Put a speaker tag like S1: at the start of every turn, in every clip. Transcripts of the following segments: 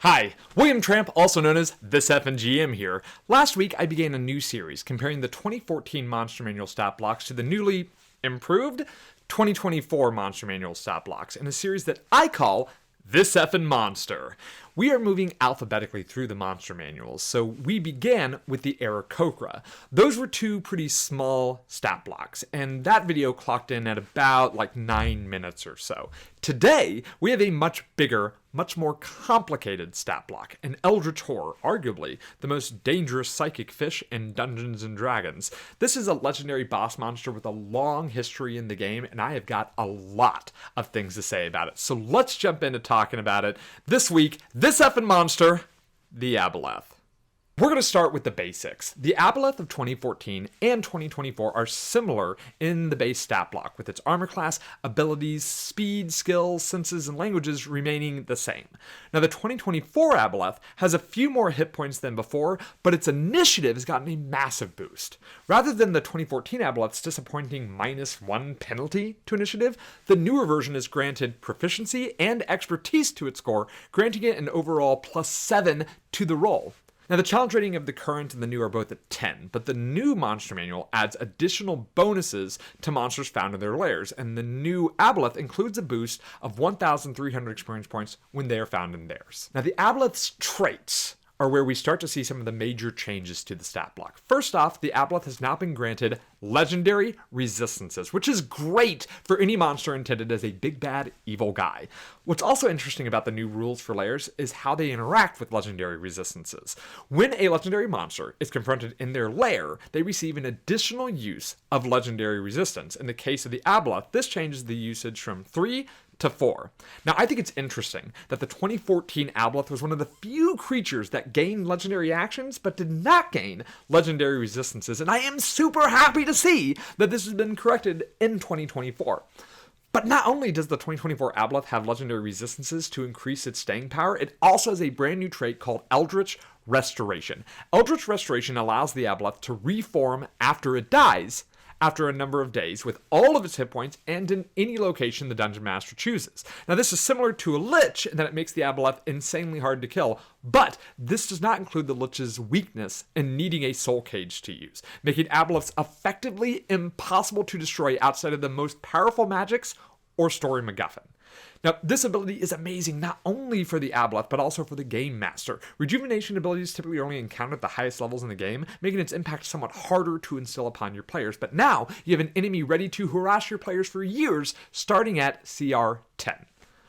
S1: Hi, William Tramp, also known as This Effin GM here. Last week I began a new series comparing the 2014 Monster Manual stat blocks to the newly improved 2024 Monster Manual stat blocks in a series that I call This Effin Monster. We are moving alphabetically through the monster manuals, so we began with the Aarakocra. Those were two pretty small stat blocks, and that video clocked in at about 9 minutes or so. Today, we have a much bigger, much more complicated stat block, an Eldritch Horror, arguably the most dangerous psychic fish in Dungeons & Dragons. This is a legendary boss monster with a long history in the game, and I have got a lot of things to say about it. So let's jump into talking about it. This week, This Effin Monster, the Aboleth. We're going to start with the basics. The Aboleth of 2014 and 2024 are similar in the base stat block, with its armor class, abilities, speed, skills, senses, and languages remaining the same. Now, the 2024 Aboleth has a few more hit points than before, but its initiative has gotten a massive boost. Rather than the 2014 Aboleth's disappointing -1 penalty to initiative, the newer version is granted proficiency and expertise to its score, granting it an overall +7 to the roll. Now, the challenge rating of the current and the new are both at 10, but the new monster manual adds additional bonuses to monsters found in their lairs, and the new Aboleth includes a boost of 1,300 experience points when they are found in theirs. Now, the Aboleth's traits are where we start to see some of the major changes to the stat block. First off, the Aboleth has now been granted legendary resistances, which is great for any monster intended as a big bad evil guy. What's also interesting about the new rules for lairs is how they interact with legendary resistances. When a legendary monster is confronted in their lair, they receive an additional use of legendary resistance. In the case of the Aboleth, this changes the usage from 3 to 4. Now, I think it's interesting that the 2014 Aboleth was one of the few creatures that gained legendary actions but did not gain legendary resistances, and I am super happy to see that this has been corrected in 2024. But not only does the 2024 Aboleth have legendary resistances to increase its staying power, it also has a brand new trait called Eldritch Restoration. Eldritch Restoration allows the Aboleth to reform after it dies, after a number of days, with all of its hit points and in any location the Dungeon Master chooses. Now, this is similar to a Lich in that it makes the Aboleth insanely hard to kill, but this does not include the Lich's weakness in needing a soul cage to use, making Aboleths effectively impossible to destroy outside of the most powerful magics or story MacGuffin. Now, this ability is amazing not only for the Aboleth, but also for the Game Master. Rejuvenation abilities typically only encountered at the highest levels in the game, making its impact somewhat harder to instill upon your players. But now, you have an enemy ready to harass your players for years, starting at CR 10.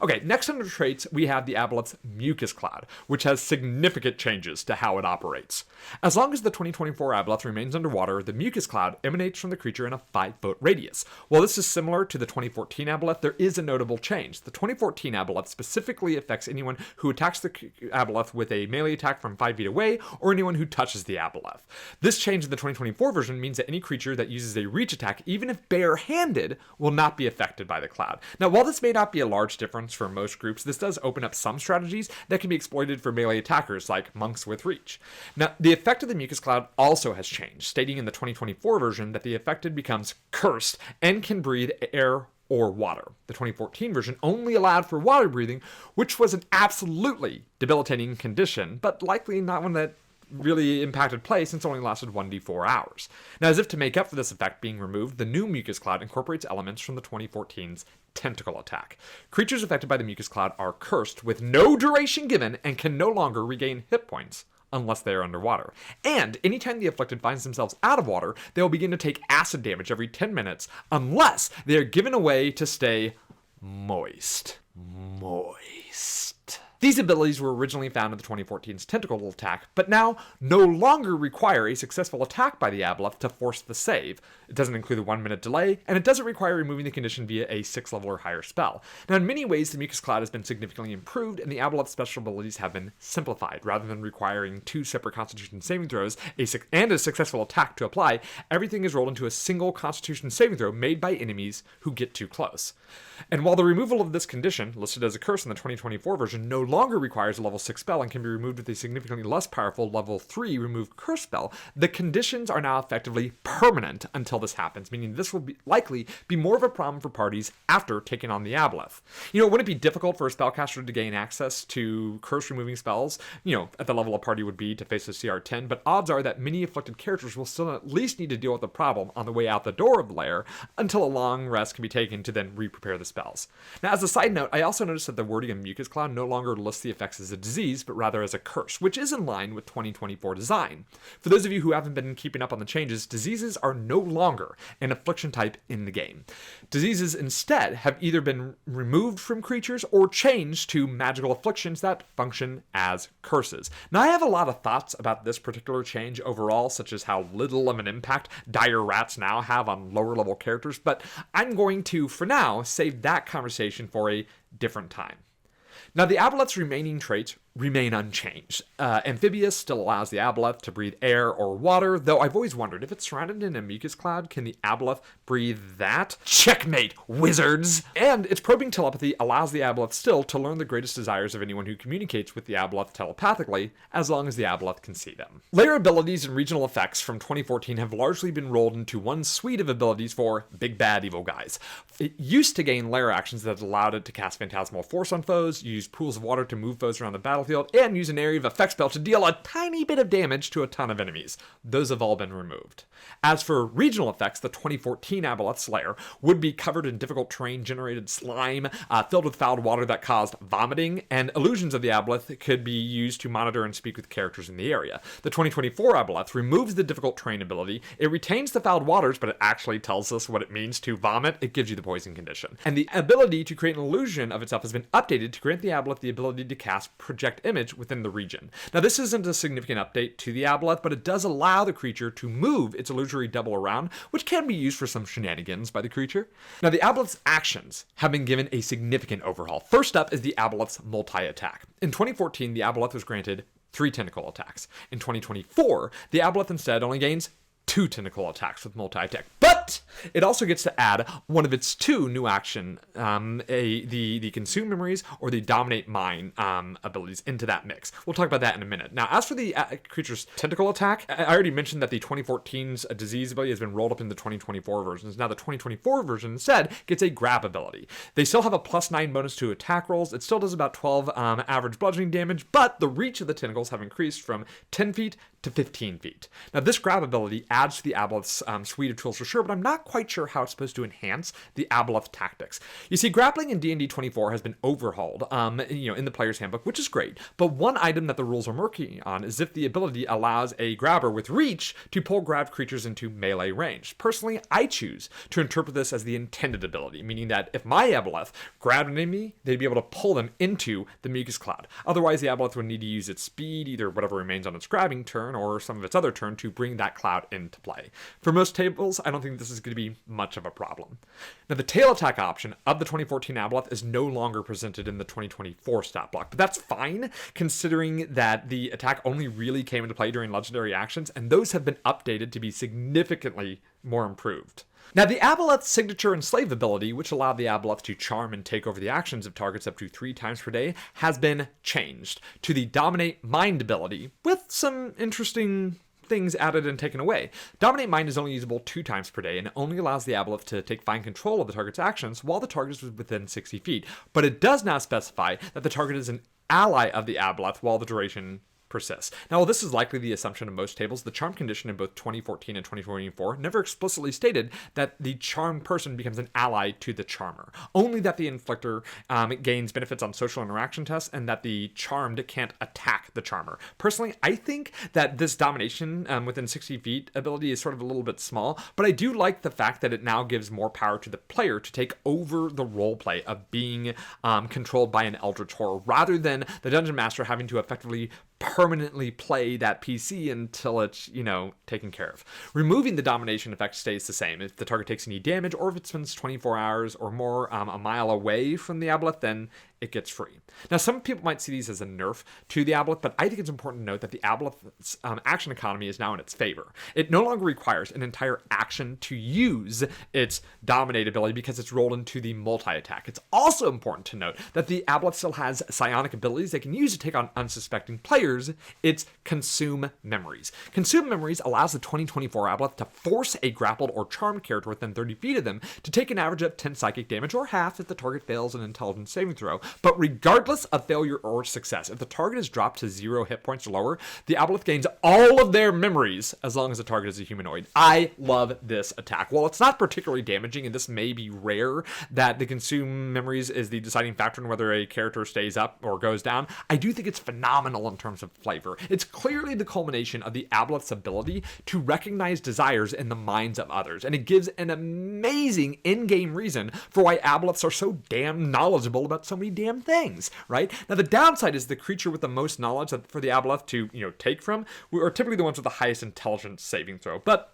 S1: Okay, next under traits, we have the Aboleth's Mucus Cloud, which has significant changes to how it operates. As long as the 2024 Aboleth remains underwater, the Mucus Cloud emanates from the creature in a 5-foot radius. While this is similar to the 2014 Aboleth, there is a notable change. The 2014 Aboleth specifically affects anyone who attacks the Aboleth with a melee attack from 5 feet away, or anyone who touches the Aboleth. This change in the 2024 version means that any creature that uses a reach attack, even if bare-handed, will not be affected by the cloud. Now, while this may not be a large difference for most groups, this does open up some strategies that can be exploited for melee attackers like monks with reach. Now, the effect of the Mucus Cloud also has changed, stating in the 2024 version that the affected becomes cursed and can breathe air or water. The 2014 version only allowed for water breathing, which was an absolutely debilitating condition, but likely not one that really impacted play since it only lasted 1d4 hours. Now, as if to make up for this effect being removed, the new Mucus Cloud incorporates elements from the 2014's Tentacle Attack. Creatures affected by the Mucus Cloud are cursed with no duration given and can no longer regain hit points unless they are underwater. And anytime the afflicted finds themselves out of water, they will begin to take acid damage every 10 minutes unless they are given a way to stay moist. These abilities were originally found in the 2014's Tentacle Attack, but now no longer require a successful attack by the Aboleth to force the save. It doesn't include a 1-minute delay, and it doesn't require removing the condition via a 6-level or higher spell. Now, in many ways, the Mucus Cloud has been significantly improved, and the Aboleth's special abilities have been simplified. Rather than requiring 2 separate Constitution saving throws and a successful attack to apply, everything is rolled into a single Constitution saving throw made by enemies who get too close. And while the removal of this condition, listed as a curse in the 2024 version, no longer requires a level 6 spell and can be removed with a significantly less powerful level 3 remove curse spell, the conditions are now effectively permanent until this happens, meaning this will likely be more of a problem for parties after taking on the Aboleth. Wouldn't it be difficult for a spellcaster to gain access to curse removing spells, at the level a party would be to face a CR 10, but odds are that many afflicted characters will still at least need to deal with the problem on the way out the door of the Lair until a long rest can be taken to then re-prepare the spells. Now, as a side note, I also noticed that the wording of Mucus Cloud no longer lists the effects as a disease, but rather as a curse, which is in line with 2024 design. For those of you who haven't been keeping up on the changes, diseases are no longer an affliction type in the game. Diseases instead have either been removed from creatures or changed to magical afflictions that function as curses. Now, I have a lot of thoughts about this particular change overall, such as how little of an impact dire rats now have on lower level characters, but I'm going to, for now, save that conversation for a different time. Now, the Aboleth's remaining traits remain unchanged. Amphibious still allows the Aboleth to breathe air or water, though I've always wondered, if it's surrounded in a mucus cloud, can the Aboleth breathe that? Checkmate, wizards! And its probing telepathy allows the Aboleth still to learn the greatest desires of anyone who communicates with the Aboleth telepathically, as long as the Aboleth can see them. Lair abilities and regional effects from 2014 have largely been rolled into one suite of abilities for big bad evil guys. It used to gain Lair actions that allowed it to cast Phantasmal Force on foes, use pools of water to move foes around the battlefield, and use an area of effect spell to deal a tiny bit of damage to a ton of enemies. Those have all been removed. As for regional effects, the 2014 Aboleth's Lair would be covered in difficult terrain-generated slime, filled with fouled water that caused vomiting, and illusions of the Aboleth could be used to monitor and speak with characters in the area. The 2024 Aboleth removes the difficult terrain ability. It retains the fouled waters, but it actually tells us what it means to vomit. It gives you the poison condition. And the ability to create an illusion of itself has been updated to grant the Aboleth the ability to cast Project Image within the region. Now, this isn't a significant update to the Aboleth, but it does allow the creature to move its illusory double around, which can be used for some shenanigans by the creature. Now, the Aboleth's actions have been given a significant overhaul. First up is the Aboleth's multi-attack. In 2014, the Aboleth was granted 3 tentacle attacks. In 2024, the Aboleth instead only gains 2 tentacle attacks with multi-attack. But it also gets to add one of its 2 new action, the Consume Memories or the Dominate Mind abilities into that mix. We'll talk about that in a minute. Now, as for the creature's tentacle attack, I already mentioned that the 2014's disease ability has been rolled up in the 2024 versions. Now, the 2024 version instead gets a grab ability. They still have a +9 bonus to attack rolls. It still does about 12 average bludgeoning damage, but the reach of the tentacles have increased from 10 feet to 15 feet. Now, this grab ability adds to the Aboleth's suite of tools for sure, but I'm not quite sure how it's supposed to enhance the Aboleth tactics. You see, grappling in D&D 24 has been overhauled, in the player's handbook, which is great, but one item that the rules are murky on is if the ability allows a grabber with reach to pull grabbed creatures into melee range. Personally, I choose to interpret this as the intended ability, meaning that if my Aboleth grabbed an enemy, they'd be able to pull them into the mucus cloud. Otherwise, the Aboleth would need to use its speed, either whatever remains on its grabbing turn or some of its other turn, to bring that cloud into play. For most tables, I don't think this is going to be much of a problem. Now, the tail attack option of the 2014 Aboleth is no longer presented in the 2024 stat block, but that's fine, considering that the attack only really came into play during legendary actions, and those have been updated to be significantly more improved. Now, the Aboleth's signature Enslave ability, which allowed the Aboleth to charm and take over the actions of targets up to 3 times per day, has been changed to the Dominate Mind ability, with some interesting things added and taken away. Dominate Mind is only usable 2 times per day, and it only allows the Aboleth to take fine control of the target's actions while the target is within 60 feet. But it does not specify that the target is an ally of the Aboleth while the duration persists. Now, while this is likely the assumption of most tables, the charm condition in both 2014 and 2024 never explicitly stated that the charmed person becomes an ally to the charmer. Only that the inflictor gains benefits on social interaction tests, and that the charmed can't attack the charmer. Personally, I think that this domination within 60 feet ability is sort of a little bit small, but I do like the fact that it now gives more power to the player to take over the roleplay of being controlled by an eldritch horror, rather than the dungeon master having to effectively permanently play that PC until it's, taken care of. Removing the domination effect stays the same. If the target takes any damage, or if it spends 24 hours or more a mile away from the Aboleth, then it gets free. Now, some people might see these as a nerf to the Aboleth, but I think it's important to note that the Aboleth's action economy is now in its favor. It no longer requires an entire action to use its Dominate ability because it's rolled into the multi-attack. It's also important to note that the Aboleth still has psionic abilities they can use to take on unsuspecting players. It's Consume Memories. Consume Memories allows the 2024 Aboleth to force a grappled or charmed character within 30 feet of them to take an average of 10 psychic damage, or half if the target fails an intelligence saving throw. But regardless of failure or success, if the target is dropped to 0 hit points or lower, the Aboleth gains all of their memories as long as the target is a humanoid. I love this attack. While it's not particularly damaging, and this may be rare that the Consume Memories is the deciding factor in whether a character stays up or goes down, I do think it's phenomenal in terms of flavor. It's clearly the culmination of the Aboleth's ability to recognize desires in the minds of others, and it gives an amazing in-game reason for why Aboleths are so damn knowledgeable about so many damn things, right? Now, the downside is the creature with the most knowledge for the Aboleth to, take from are typically the ones with the highest intelligence saving throw. But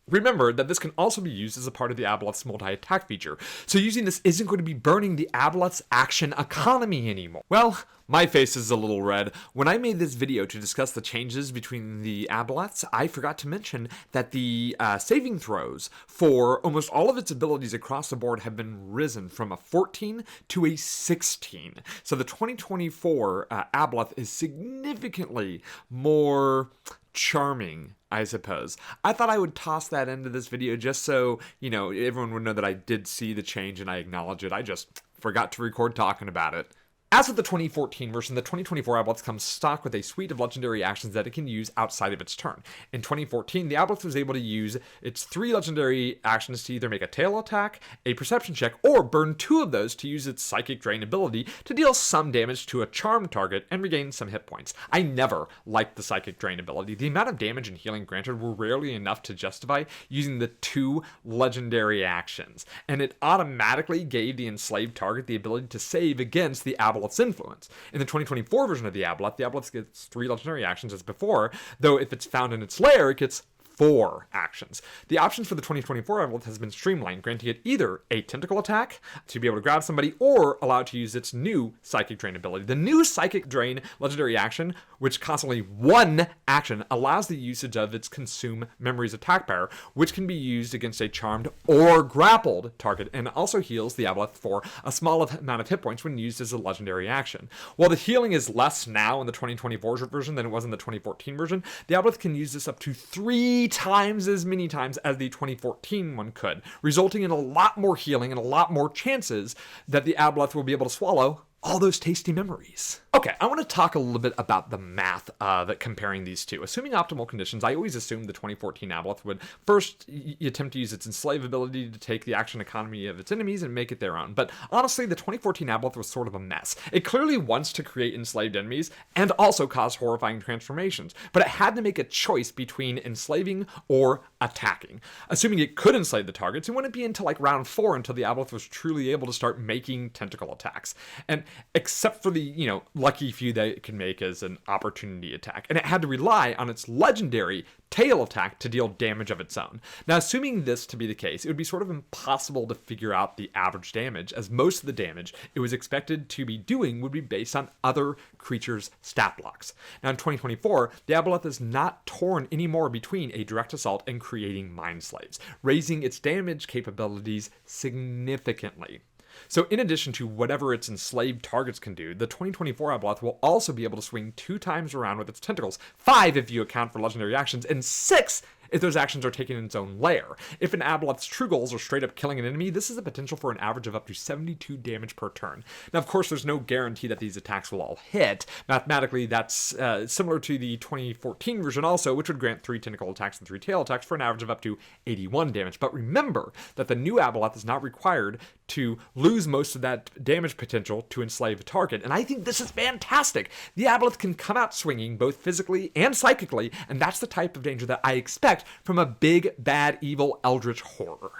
S1: remember that this can also be used as a part of the Aboleth's multi-attack feature, so using this isn't going to be burning the Aboleth's action economy anymore. Well, my face is a little red. When I made this video to discuss the changes between the Aboleths, I forgot to mention that the saving throws for almost all of its abilities across the board have been risen from a 14 to a 16. So the 2024 Aboleth is significantly more charming, I suppose. I thought I would toss that into this video just so, everyone would know that I did see the change and I acknowledge it. I just forgot to record talking about it. As with the 2014 version, the 2024 Aboleth comes stock with a suite of legendary actions that it can use outside of its turn. In 2014, the Aboleth was able to use its 3 legendary actions to either make a tail attack, a perception check, or burn 2 of those to use its Psychic Drain ability to deal some damage to a charmed target and regain some hit points. I never liked the Psychic Drain ability. The amount of damage and healing granted were rarely enough to justify using the 2 legendary actions, and it automatically gave the enslaved target the ability to save against the Aboleth's influence. In the 2024 version of the Aboleth gets 3 legendary actions as before, though if it's found in its lair, it gets 4 actions. The options for the 2024 Aboleth has been streamlined, granting it either a tentacle attack to be able to grab somebody, or allow it to use its new Psychic Drain ability. The new Psychic Drain legendary action, which costs only 1 action, allows the usage of its Consume Memories attack power, which can be used against a charmed or grappled target, and also heals the Aboleth for a small amount of hit points when used as a legendary action. While the healing is less now in the 2024 version than it was in the 2014 version, the Aboleth can use this up to 3 times as many times as the 2014 one could, resulting in a lot more healing and a lot more chances that the Aboleth will be able to swallow all those tasty memories. Okay, I want to talk a little bit about the math of comparing these two. Assuming optimal conditions, I always assumed the 2014 Aboleth would first attempt to use its enslave ability to take the action economy of its enemies and make it their own. But honestly, the 2014 Aboleth was sort of a mess. It clearly wants to create enslaved enemies and also cause horrifying transformations, but it had to make a choice between enslaving or attacking. Assuming it could enslave the targets, it wouldn't be until like round 4 until the Aboleth was truly able to start making tentacle attacks. And except for the, lucky few that it can make as an opportunity attack. And it had to rely on its legendary tail attack to deal damage of its own. Now, assuming this to be the case, it would be sort of impossible to figure out the average damage, as most of the damage it was expected to be doing would be based on other creatures' stat blocks. Now, in 2024, the Aboleth is not torn anymore between a direct assault and creating mind slaves, raising its damage capabilities significantly. So in addition to whatever its enslaved targets can do, the 2024 Aboleth will also be able to swing 2 times around with its tentacles, 5 if you account for legendary actions, and 6 if those actions are taken in its own lair. If an Aboleth's true goals are straight up killing an enemy, this is a potential for an average of up to 72 damage per turn. Now, of course, there's no guarantee that these attacks will all hit. Mathematically, that's similar to the 2014 version also, which would grant 3 tentacle attacks and 3 tail attacks for an average of up to 81 damage. But remember that the new Aboleth is not required to lose most of that damage potential to enslave a target, and I think this is fantastic. The Aboleth can come out swinging both physically and psychically, and that's the type of danger that I expect from a big, bad, evil, eldritch horror.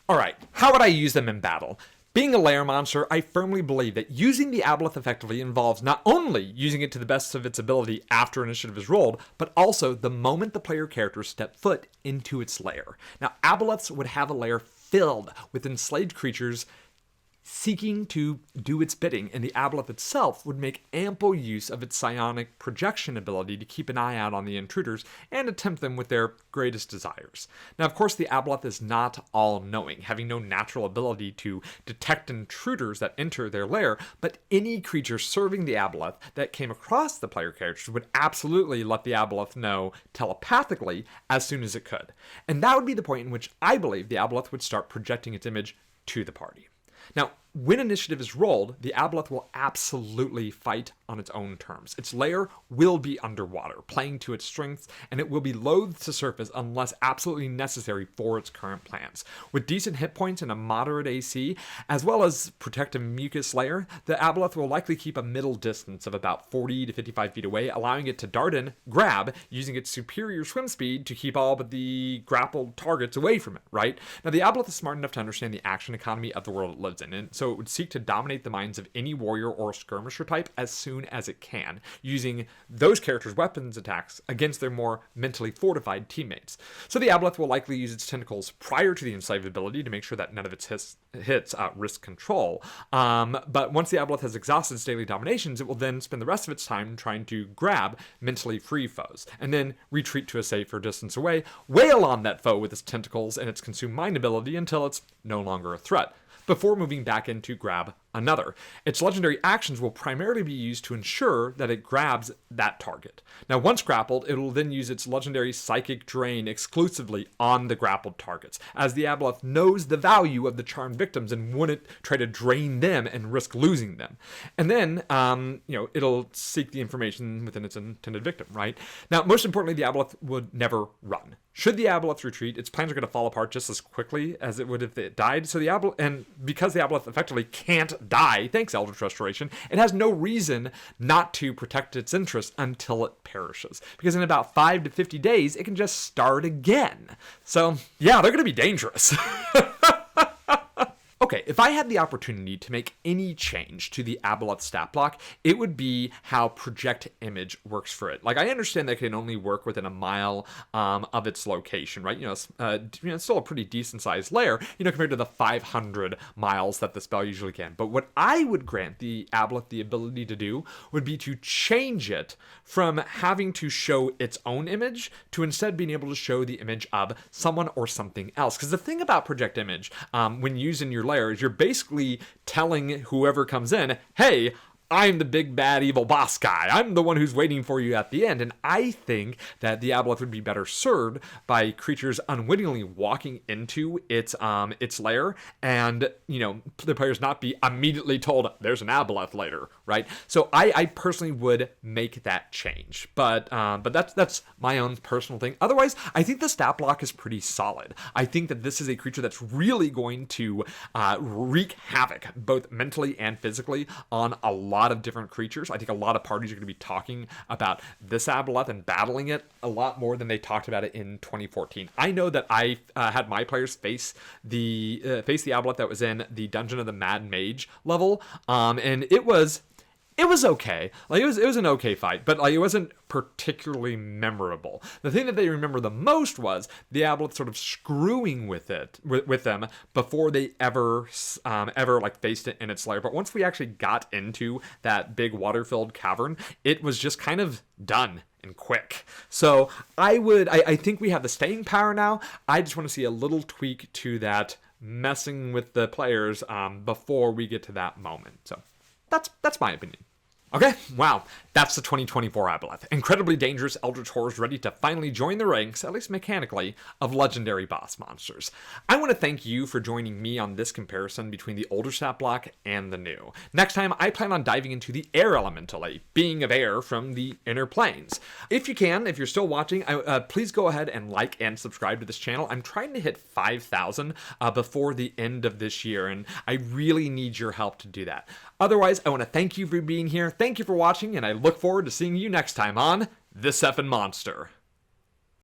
S1: Alright, how would I use them in battle? Being a Lair monster, I firmly believe that using the Aboleth effectively involves not only using it to the best of its ability after initiative is rolled, but also the moment the player characters step foot into its lair. Now, Aboleths would have a lair filled with enslaved creatures seeking to do its bidding, and the Aboleth itself would make ample use of its psionic projection ability to keep an eye out on the intruders and attempt them with their greatest desires. Now, of course, the Aboleth is not all-knowing, having no natural ability to detect intruders that enter their lair, but any creature serving the Aboleth that came across the player characters would absolutely let the Aboleth know telepathically as soon as it could. And that would be the point in which I believe the Aboleth would start projecting its image to the party. Now, when initiative is rolled, the Aboleth will absolutely fight on its own terms. Its lair will be underwater, playing to its strengths, and it will be loath to surface unless absolutely necessary for its current plans. With decent hit points and a moderate AC, as well as protective mucus layer, the Aboleth will likely keep a middle distance of about 40 to 55 feet away, allowing it to dart in, grab, using its superior swim speed to keep all but the grappled targets away from it, right? Now, the Aboleth is smart enough to understand the action economy of the world it lives in, and so it would seek to dominate the minds of any warrior or skirmisher type as soon as it can, using those characters' weapons attacks against their more mentally fortified teammates. So the Aboleth will likely use its tentacles prior to the incisive ability to make sure that none of its hits risk control. But once the Aboleth has exhausted its daily dominations, it will then spend the rest of its time trying to grab mentally free foes, and then retreat to a safer distance away, wail on that foe with its tentacles and its consume mind ability until it's no longer a threat, before moving back in to grab another. Its legendary actions will primarily be used to ensure that it grabs that target. Now, once grappled, it will then use its legendary Psychic Drain exclusively on the grappled targets, as the Aboleth knows the value of the charmed victims and wouldn't try to drain them and risk losing them. And then, it'll seek the information within its intended victim, right? Now, most importantly, the Aboleth would never run. Should the Aboleth retreat, its plans are going to fall apart just as quickly as it would if it died. So the Aboleth, and because the Aboleth effectively can't die, thanks Eldritch Restoration, it has no reason not to protect its interests until it perishes. Because in about 5 to 50 days, it can just start again. So, yeah, they're going to be dangerous. Okay, if I had the opportunity to make any change to the Aboleth stat block, it would be how project image works for it. Like, I understand that it can only work within a mile of its location, right? It's still a pretty decent sized lair, compared to the 500 miles that the spell usually can. But what I would grant the Aboleth the ability to do would be to change it from having to show its own image to instead being able to show the image of someone or something else. Because the thing about project image, when used in your lair, is you're basically telling whoever comes in, hey, I'm the big bad evil boss guy. I'm the one who's waiting for you at the end. And I think that the Aboleth would be better served by creatures unwittingly walking into its lair, and the players not be immediately told there's an Aboleth later, right? So I personally would make that change, but that's my own personal thing. Otherwise, I think the stat block is pretty solid. I think that this is a creature that's really going to wreak havoc both mentally and physically on a lot of different creatures. I think a lot of parties are going to be talking about this Aboleth and battling it a lot more than they talked about it in 2014. I know that I had my players face the Aboleth that was in the Dungeon of the Mad Mage level, and it was okay. Like, it was an okay fight, but like, it wasn't particularly memorable. The thing that they remember the most was the Aboleth sort of screwing with them before they ever faced it in its lair. But once we actually got into that big water-filled cavern, it was just kind of done and quick. So I think we have the staying power now. I just want to see a little tweak to that messing with the players before we get to that moment. So that's my opinion. Okay, wow, that's the 2024 Aboleth. Incredibly dangerous eldritch horrors ready to finally join the ranks, at least mechanically, of legendary boss monsters. I want to thank you for joining me on this comparison between the older stat block and the new. Next time, I plan on diving into the air elemental, a being of air from the inner planes. If you can, if you're still watching, please go ahead and like and subscribe to this channel. I'm trying to hit 5,000 before the end of this year, and I really need your help to do that. Otherwise, I want to thank you for being here. Thank you for watching, and I look forward to seeing you next time on This Effin Monster.